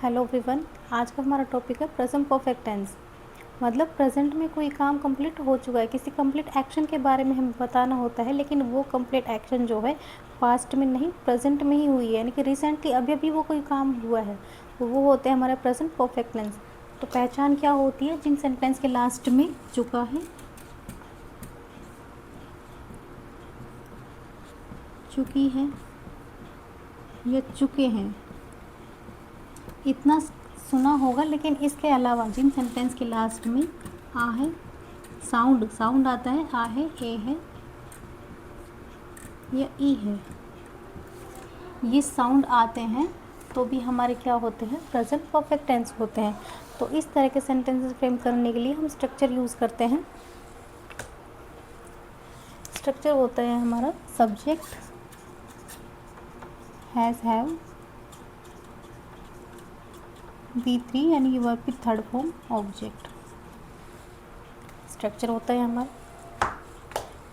Hello everyone. आज का हमारा टॉपिक है प्रेजेंट परफेक्ट टेंस। मतलब प्रेजेंट में कोई काम कंप्लीट हो चुका है, किसी कंप्लीट एक्शन के बारे में हमें बताना होता है, लेकिन वो कंप्लीट एक्शन जो है पास्ट में नहीं प्रेजेंट में ही हुई है, यानी कि रिसेंटली अभी अभी वो कोई काम हुआ है, तो वो होते हैं हमारे प्रेजेंट परफेक्ट टेंस। तो पहचान क्या होती है? जिन सेंटेंस के लास्ट में चुका है, चुकी है या चुके हैं, इतना सुना होगा। लेकिन इसके अलावा जिन सेंटेंस के लास्ट में आ है, साउंड आता है, आ है, ए है या ई है, ये साउंड आते हैं तो भी हमारे क्या होते हैं? प्रेजेंट परफेक्ट टेंस होते हैं। तो इस तरह के सेंटेंसेस फ्रेम करने के लिए हम स्ट्रक्चर यूज़ करते हैं। स्ट्रक्चर होता है हमारा सब्जेक्ट, हैज़, हैव, V3 यानी कि वर्ब की थर्ड फॉर्म, ऑब्जेक्ट। स्ट्रक्चर होता है हमारा।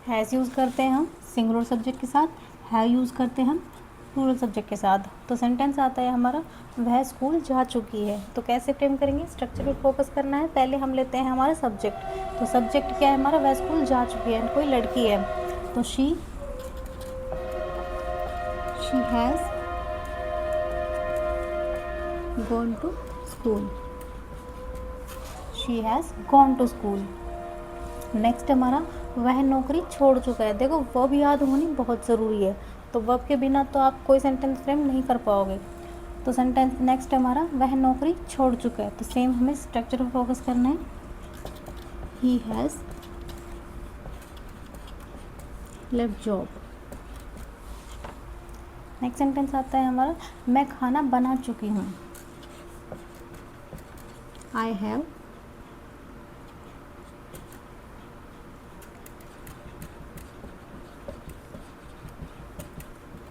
हैज़ यूज़ करते हैं हम सिंगुलर सब्जेक्ट के साथ, हैव यूज़ करते हैं हम प्लूरल सब्जेक्ट के साथ। तो सेंटेंस आता है हमारा, वह स्कूल जा चुकी है। तो कैसे फ्रेम करेंगे? स्ट्रक्चर पे फोकस करना है। पहले हम लेते हैं हमारा सब्जेक्ट। तो सब्जेक्ट क्या है हमारा? वह स्कूल जा चुकी है, कोई लड़की है, तो she has gone to school, she has gone to school. Next हमारा, वह नौकरी छोड़ चुका है। देखो वर्ब याद होनी बहुत ज़रूरी है, तो वर्ब के बिना तो आप कोई सेंटेंस फ्रेम नहीं कर पाओगे। तो सेंटेंस नेक्स्ट हमारा, वह नौकरी छोड़ चुका है। तो सेम हमें स्ट्रक्चर पर फोकस करना है। He has left job. Next sentence आता है हमारा, मैं खाना बना चुकी हूँ। I have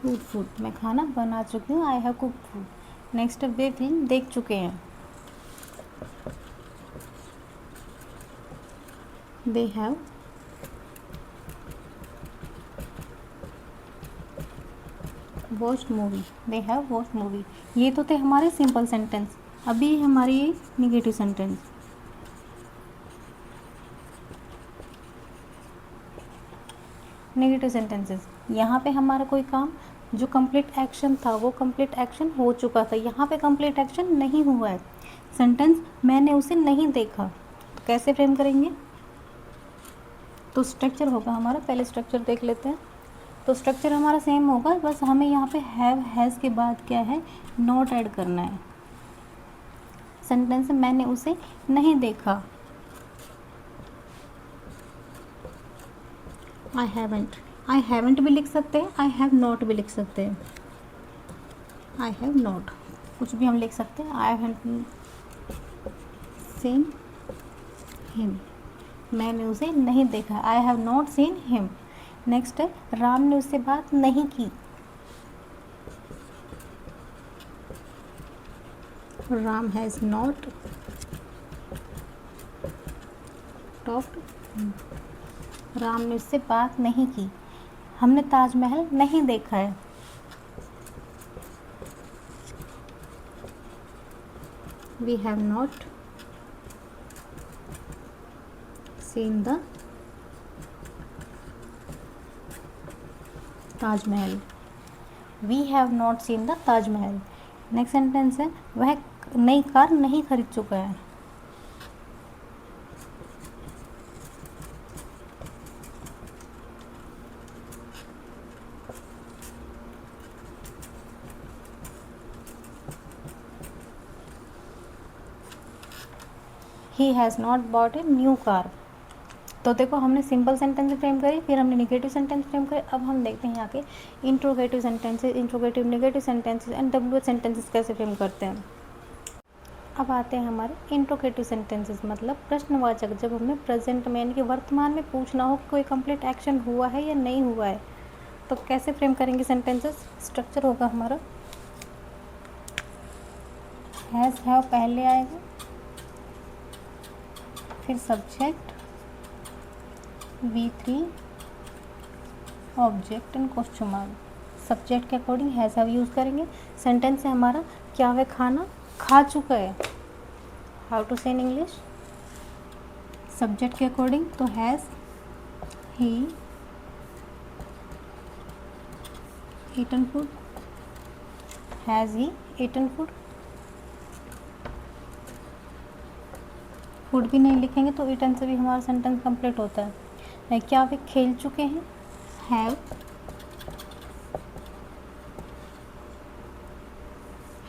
cook food. मैं खाना बना चुकी हूँ, I have cook food. Next, way film देख चुके हैं। They have watched movie, they have watched movie. ये तो थे हमारे सिंपल सेंटेंस। अभी हमारी निगेटिव सेंटेंस। नेगेटिव सेंटेंसेस, यहाँ पे हमारा कोई काम जो कंप्लीट एक्शन था वो कंप्लीट एक्शन हो चुका था, यहाँ पे कंप्लीट एक्शन नहीं हुआ है। सेंटेंस, मैंने उसे नहीं देखा। तो कैसे फ्रेम करेंगे? तो स्ट्रक्चर होगा हमारा, पहले स्ट्रक्चर देख लेते हैं। तो स्ट्रक्चर हमारा सेम होगा, बस हमें यहाँ पे हैव, हैज़ के बाद क्या है? नॉट ऐड करना है। सेंटेंस, मैंने उसे नहीं देखा, आई हैवेंट भी लिख सकते हैं, आई हैव नॉट भी लिख सकते हैं। आई हैव नॉट, कुछ भी हम लिख सकते हैं। आई हैव सीन हिम, मैंने उसे नहीं देखा, I have not seen him. Next है, राम ने उससे बात नहीं की। Ram has not talked, Ram ने उससे बात नहीं की। हमने ताजमहल नहीं देखा है। We have not seen the Taj Mahal, we have not seen the Taj Mahal. Next sentence है, वह नई कार नहीं खरीद चुका है। He has not bought a new car. तो देखो हमने सिंपल सेंटेंस फ्रेम करी, फिर हमने निगेटिव सेंटेंस फ्रेम करे। अब हम देखते हैं यहाँ के interrogative sentences, interrogative negative sentences and WH sentences कैसे फ्रेम करते हैं। अब आते हैं हमारे इंट्रोगेटिव सेंटेंसेस, मतलब प्रश्नवाचक। जब हमें प्रेजेंट में यानी कि वर्तमान में पूछना हो कि कोई कंप्लीट एक्शन हुआ है या नहीं हुआ है, तो कैसे फ्रेम करेंगे सेंटेंसेस? स्ट्रक्चर होगा हमारा, हैज़, हैव पहले आएगा, फिर subject, V3 object and question mark. Subject के अकॉर्डिंग हैज़, हैव यूज़ करेंगे। सेंटेंस है हमारा, क्या वह खाना खा चुका है, how to say in English, subject के अकॉर्डिंग तो has he eaten food, has he eaten food. Food भी नहीं लिखेंगे तो ईटन से भी हमारा सेंटेंस कंप्लीट होता है। क्या वे खेल चुके हैं,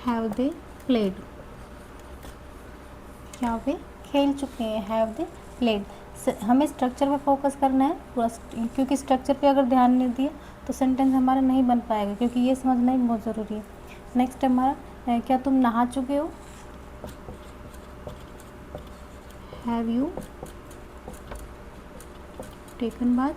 हैव दे प्लेड, क्या वे खेल चुके हैं, हैव दे प्लेड। हमें स्ट्रक्चर पे फोकस करना है पूरा, क्योंकि स्ट्रक्चर पे अगर ध्यान नहीं दिया तो सेंटेंस हमारा नहीं बन पाएगा, क्योंकि ये समझना ही बहुत ज़रूरी है। नेक्स्ट हमारा क्या तुम नहा चुके हो, हैव यू टेकन बाथ।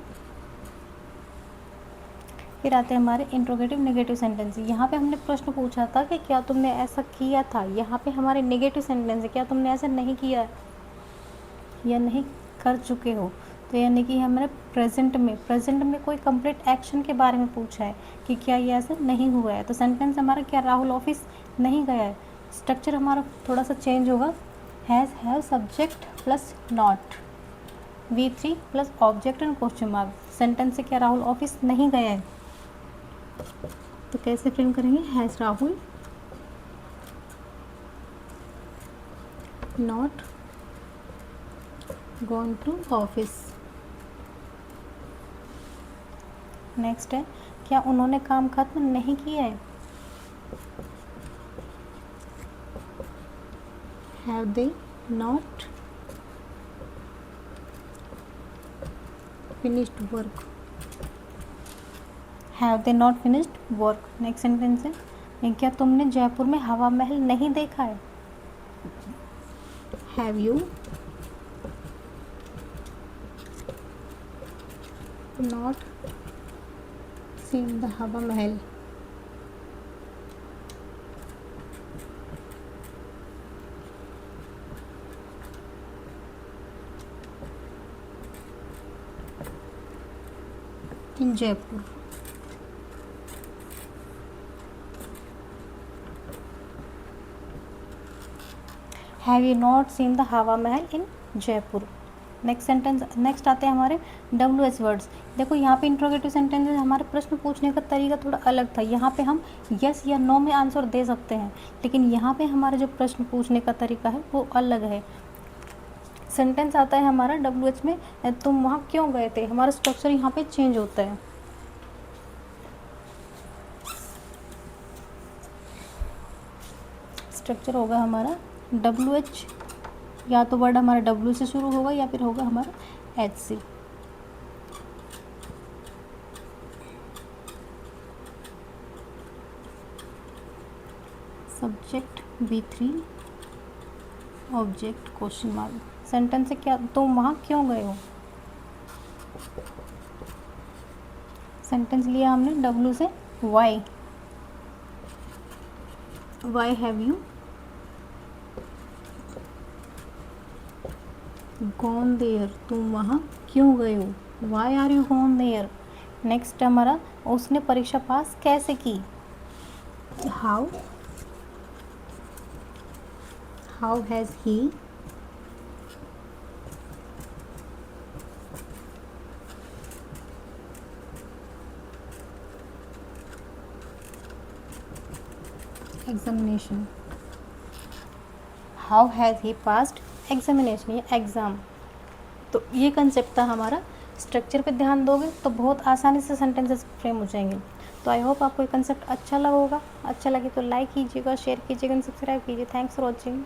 फिर आते हैं हमारे इंट्रोगेटिव नेगेटिव सेंटेंस। यहाँ पे हमने प्रश्न पूछा था कि क्या तुमने ऐसा किया था, यहाँ पे हमारे नेगेटिव सेंटेंस है, क्या तुमने ऐसा नहीं किया या नहीं कर चुके हो। तो यानी कि हमारे प्रेजेंट में कोई कंप्लीट एक्शन के बारे में पूछा है कि क्या ये ऐसा नहीं हुआ है, तो सेंटेंस हमारा क्या राहुल ऑफिस नहीं गया है। स्ट्रक्चर हमारा थोड़ा सा चेंज होगा, has have subject plus not, V3 plus object and question mark. Sentence से क्या राहुल ऑफिस नहीं गया है, तो कैसे फ्रेम करेंगे, has Rahul not gone to office. Next है क्या उन्होंने काम खत्म नहीं किया है, have they not finished work, have they not finished work. Next sentence है क्या तुमने जयपुर में हवा महल नहीं देखा है, have you not seen the Hawa Mahal. In Jaipur. Have you not seen the Hawa Mahal in Jaipur. Next sentence, next आते हैं हमारे WH वर्ड्स। देखो यहाँ पे इंट्रोगेटिव सेंटेंसेस हमारे प्रश्न पूछने का तरीका थोड़ा अलग था। यहाँ पे हम यस या नो में आंसर दे सकते हैं, लेकिन यहाँ पे हमारा जो प्रश्न पूछने का तरीका है वो अलग है। सेंटेंस आता है हमारा WH में, तुम वहाँ क्यों गए थे, हमारा स्ट्रक्चर यहाँ पे चेंज होता है। स्ट्रक्चर होगा हमारा WH, या तो वर्ड हमारा W से शुरू होगा या फिर होगा हमारा H से। Subject V3 object question mark. Sentence से क्या तुम वहाँ क्यों गए हो, सेंटेंस लिया हमने W से why have you gone there, तुम वहाँ क्यों गए हो, why are you gone there. Next हमारा उसने परीक्षा पास कैसे की, how has he examination, how has he passed examination, ये एग्ज़ाम। तो ये कंसेप्ट था हमारा। स्ट्रक्चर पे ध्यान दोगे तो बहुत आसानी से सेंटेंसेस फ्रेम हो जाएंगे। तो आई होप आपको ये कंसेप्ट अच्छा लगा होगा। अच्छा लगे तो लाइक कीजिएगा, शेयर कीजिएगा, सब्सक्राइब कीजिए। Thanks for watching.